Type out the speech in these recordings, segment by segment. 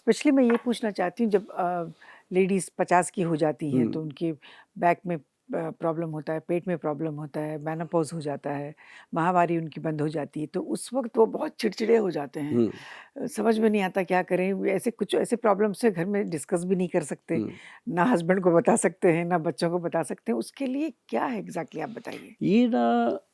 Specially मैं ये पूछना चाहती हूँ, जब लेडीज़ 50 की हो जाती हैं हुँ, तो उनके बैक में प्रॉब्लम होता है, पेट में प्रॉब्लम होता है, मेनोपॉज़ हो जाता है, माहवारी उनकी बंद हो जाती है, तो उस वक़्त वो बहुत चिड़चिड़े हो जाते हैं। हुँ, समझ में नहीं आता क्या करें? वो ऐसे कुछ ऐसे प्रॉब्लम्स है, घर में डिस्कस भी नहीं कर सकते, हुँ। ना हस्बैंड को बता सकते हैं, ना बच्चों को बता सकते हैं, उसके लिए क्या है एग्ज़ैक्टली आप बताइए? ये ना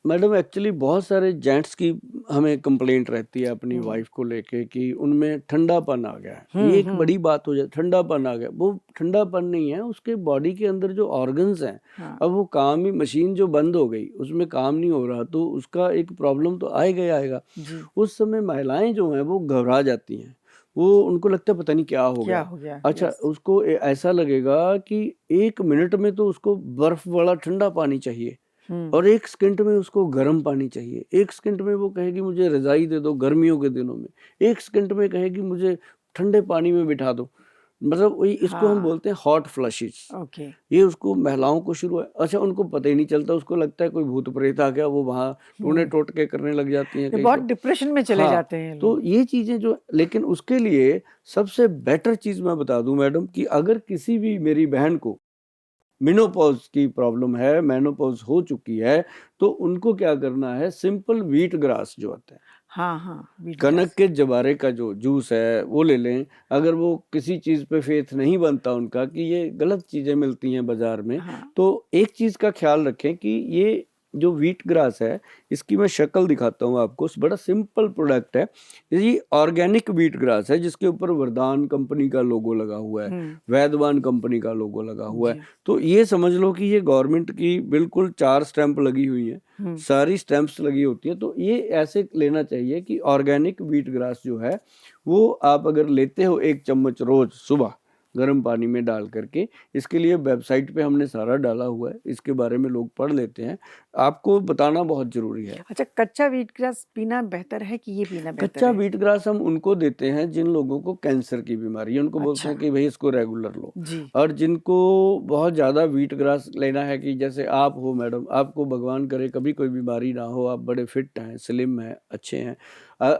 मैडम एक्चुअली बहुत सारे जेंट्स की हमें कंप्लेंट रहती है अपनी हुँ। वाइफ को लेके कि उनमें ठंडापन आ गया है। ये हुँ, एक हुँ। बड़ी बात हो जाए, ठंडापन आ गया। वो ठंडापन नहीं है, उसके बॉडी के अंदर जो ऑर्गन्स हैं, हाँ, अब वो काम ही मशीन जो बंद हो गई, उसमें काम नहीं हो रहा, तो उसका एक प्रॉब्लम तो आएगा ही आएगा। जी। उस समय महिलाएँ जो हैं, वो घबरा जाती हैं। वो उनको लगता है पता नहीं क्या हो क्या गया। हो गया? अच्छा, यस। उसको ऐसा लगेगा कि 1 मिनट में तो उसको बर्फ़ वाला ठंडा पानी चाहिए। हुँ। और 1 सेकंड में उसको गर्म पानी चाहिए। 1 सेकंड में वो कहेगी मुझे रज़ाई दे दो गर्मियों के दिनों में। 1 सेकंड में कहेगी मुझे ठंडे पानी में बिठा दो। मतलब वही इसको हम हाँ, बोलते हैं हॉट फ्लशेज़। ओके। ये उसको महिलाओं को शुरू है अच्छा उनको पता ही नहीं चलता, उसको लगता है कोई भूत-प्रेत आ गया, वो वहाँ हुँ। टूने-टोटके करने लग जाती हैं ये कई बहुत तो। डिप्रेशन में चले हाँ, जाते हैं ये तो लोग। ये चीज़ें जो लेकिन उसके लिए सबसे बेटर चीज़ मैं बता दूँ मैडम कि अगर किसी भी मेरी बहन को मेनोपॉज़ की प्रॉब्लम है, मेनोपॉज़ हो चुकी है, तो उनको क्या करना है सिंपल व्हीट ग्रास जो आता है, हाँ, हाँ, व्हीट कनक ग्रास। के जवारे का जो जूस है वो ले लें। अगर वो किसी चीज़ पे फ़ेथ नहीं बनता उनका कि ये गलत चीज़ें मिलती हैं बाज़ार में, हाँ, तो एक चीज़ का ख़्याल रखें कि ये जो व्हीट ग्रास है, इसकी मैं शक्ल दिखाता हूँ आपको, बड़ा सिंपल प्रोडक्ट है। ये ऑर्गेनिक व्हीट ग्रास है जिसके ऊपर वरदान कंपनी का लोगो लगा हुआ है, हुँ, वैदवान कंपनी का लोगो लगा हुआ है। जी, तो ये समझ लो कि ये गवर्नमेंट की बिल्कुल 4 स्टैम्प लगी हुई हैं। हुँ, सारी स्टैम्प्स लगी होती हैं, तो ये ऐसे लेना चाहिए कि ऑर्गेनिक व्हीट ग्रास जो है, वो आप अगर लेते हो 1 चम्मच रोज़ सुबह, गर्म पानी में डाल कर के, इसके लिए वेबसाइट पे हमने सारा डाला हुआ है, इसके बारे में लोग पढ़ लेते हैं। आपको बताना बहुत ज़रूरी है। अच्छा, कच्चा व्हीट ग्रास पीना बेहतर है कि ये पीना बेहतर कच्चा है? व्हीट ग्रास हम उनको देते हैं जिन लोगों को कैंसर की बीमारी है, उनको बोलते अच्छा, हैं कि भई इसको रेगुलर लो। जी, और जिनको बहुत ज़्यादा व्हीट ग्रास लेना है कि जैसे आप हो मैडम, आपको भगवान करे कभी कोई बीमारी ना हो, आप बड़े फिट हैं, स्लिम हैं, अच्छे हैं।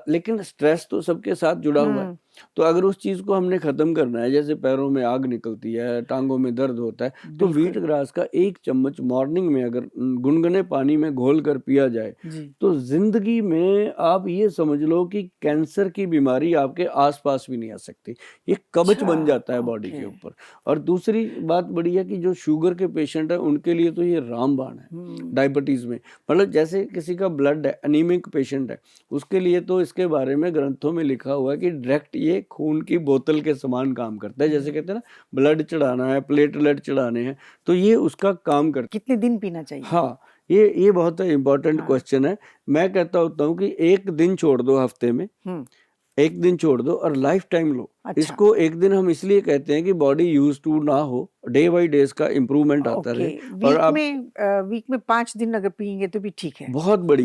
लेकिन स्ट्रेस तो सबके साथ जुड़ा हुआ है। हुँ, तो अगर उस चीज़ को हमने ख़त्म करना है, जैसे पैरों में आग निकलती है, टाँगों में दर्द होता है, तो व्हीट बिल्कुल, ग्रास का 1 चम्मच मॉर्निंग में अगर गुनगुने पानी में घोल कर पिया जाए, जी, तो ज़िंदगी में आप ये समझ लो कि कैंसर की बीमारी आपके आस-पास भी नहीं आ सकती। ये कवच अच्छा, बन जाता है बॉडी ओके, के ऊपर। और दूसरी बात बड़ी है कि जो शुगर के पेशेंट हैं, उनके लिए तो ये रामबाण है, हुँ, डायबिटीज़ में। मतलब जैसे किसी का ब्लड है, एनीमिक पेशेंट है, उसके लिए तो इसके बारे में ग्रंथों में लिखा हुआ है कि डायरेक्ट ये खून की बोतल के समान काम करता है। जैसे कहते हैं ना, ब्लड चढ़ाना है, प्लेटलेट चढ़ाने हैं, तो ये उसका काम करता कितने दिन पीना चाहिए? हाँ, ये बहुत इम्पोर्टेंट हाँ, क्वेश्चन है। मैं कहता होता हूँ कि 1 दिन छोड़ दो हफ्ते में, हुँ, 1 दिन छोड़ दो और लाइफ टाइम लो। अच्छा, इसको 1 दिन हम इसलिए कहते हैं कि बॉडी यूज़्ड टू ना हो, डे बाय डे इसका इम्प्रूवमेंट आता ओके, रहे और आप वीक में 5 दिन अगर पिएँगे तो भी ठीक है।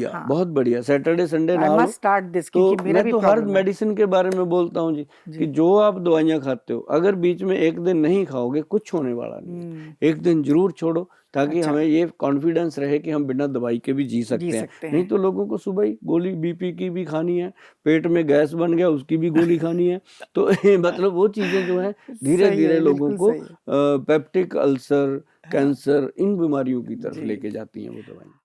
हाँ, बहुत बढ़िया, सैटरडे संडे आई ना लो। मस्ट स्टार्ट दिस क्योंकि तो मेरा मैं भी तो हर प्रॉब्लम है। मेडिसिन के बारे में बोलता हूँ जी, कि जी, जो आप दवाइयाँ खाते हो, अगर बीच में 1 दिन नहीं खाओगे, कुछ होने वाला नहीं है। हुँ, 1 दिन ज़रूर छोड़ो, ताकि अच्छा, हमें ये कॉन्फिडेंस रहे कि हम बिना दवाई के भी जी जी सकते हैं। सकते नहीं हैं। तो लोगों को सुबह ही गोली बीपी की भी खानी है, पेट में गैस बन गया, उसकी भी गोली खानी है। तो मतलब वो चीज़ें जो हैं, सही धीरे-धीरे है, लोगों बिल्कुल को सही है। पेप्टिक अल्सर, हाँ, कैंसर इन बीमारियों की तरफ जी। लेके जाती हैं वो दवाइयाँ।